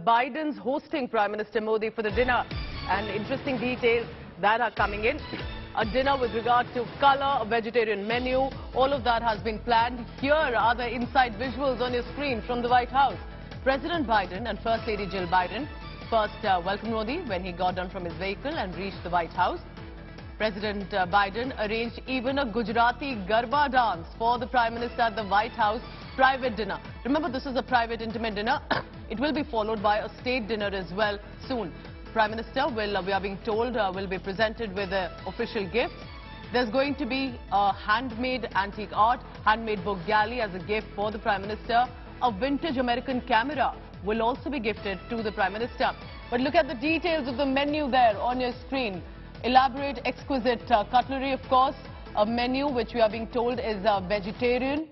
Biden's hosting Prime Minister Modi for the dinner. And interesting details that are coming in. A dinner with regard to color, a vegetarian menu, all of that has been planned. Here are the inside visuals on your screen from the White House. President Biden and First Lady Jill Biden first welcomed Modi when he got down from his vehicle and reached the White House. President Biden arranged even a Gujarati Garba dance for the Prime Minister at the White House private dinner. Remember, this is a private intimate dinner. It will be followed by a state dinner as well soon. Prime Minister will, we are being told, will be presented with an official gift. There's going to be a handmade antique art, handmade book galley as a gift for the Prime Minister. A vintage American camera will also be gifted to the Prime Minister. But look at the details of the menu there on your screen. Elaborate, exquisite cutlery, of course. A menu which we are being told is vegetarian,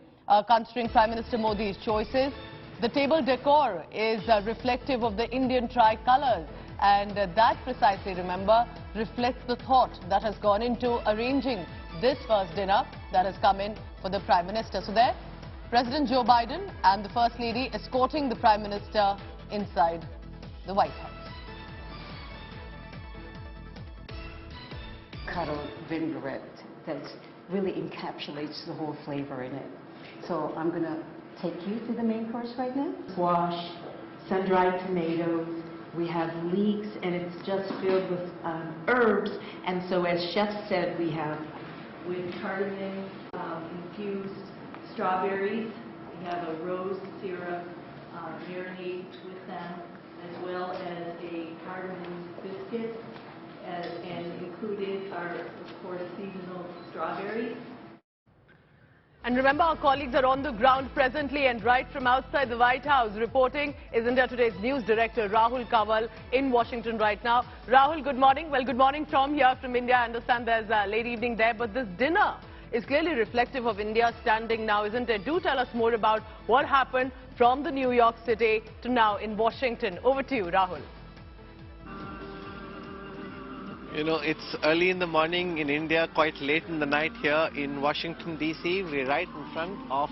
considering Prime Minister Modi's choices. The table decor is reflective of the Indian tricolours. And that precisely, remember, reflects the thought that has gone into arranging this first dinner that has come in for the Prime Minister. So there, President Joe Biden and the First Lady escorting the Prime Minister inside the White House. Cuddle vinaigrette that really encapsulates the whole flavor in it. So I'm going to take you to the main course right now. Squash, sun-dried tomatoes. We have leeks, and it's just filled with herbs. And so, as Chef said, we have with cardamom infused strawberries. We have a rose syrup marinade with them, as well as a cardamom biscuit. And included are, of course, seasonal strawberries. And remember, our colleagues are on the ground presently, and right from outside the White House reporting is India Today's news director Rahul Kanwal in Washington right now. Rahul, good morning. Well, good morning from here, from India. I understand there's a late evening there, but this dinner is clearly reflective of India's standing now, isn't it? Do tell us more about what happened from the New York City to now in Washington. Over to you, Rahul. You know, it's early in the morning in India, quite late in the night here in Washington, D.C. We're right in front of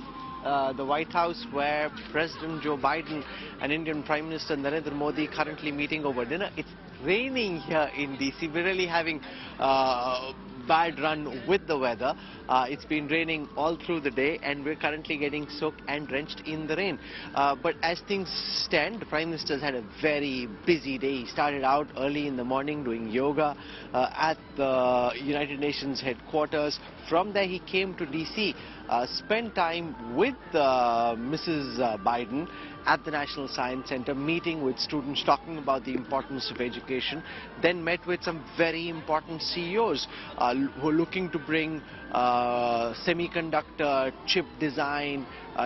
the White House, where President Joe Biden and Indian Prime Minister Narendra Modi currently meeting over dinner. It's raining here in D.C. We're really having bad run with the weather. It's been raining all through the day, and we're currently getting soaked and drenched in the rain. But as things stand, the Prime Minister's had a very busy day. He started out early in the morning doing yoga at the United Nations headquarters. From there, he came to DC, spent time with Mrs. Biden at the National Science Center, meeting with students, talking about the importance of education, then met with some very important CEOs who are looking to bring semiconductor chip design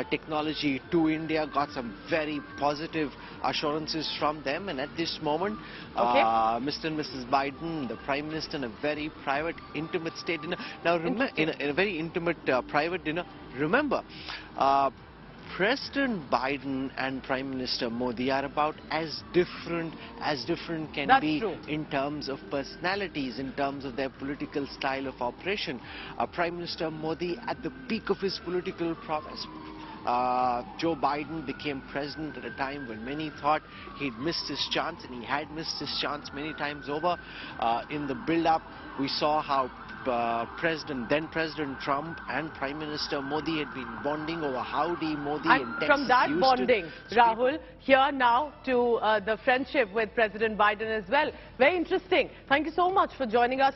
technology to India. Got some very positive assurances from them, and at this moment, Mr. and Mrs. Biden, the Prime Minister, in a very private, intimate state dinner. Now, in a very intimate, private dinner, remember, President Biden and Prime Minister Modi are about as different can be. True. In terms of personalities, in terms of their political style of operation. Prime Minister Modi at the peak of his political prowess. Joe Biden became president at a time when many thought he'd missed his chance, and he had missed his chance many times over. In the build-up, we saw how then President Trump and Prime Minister Modi had been bonding over Howdy Modi and Texas, from that Houston, bonding, Rahul, here now to the friendship with President Biden as well. Very interesting. Thank you so much for joining us.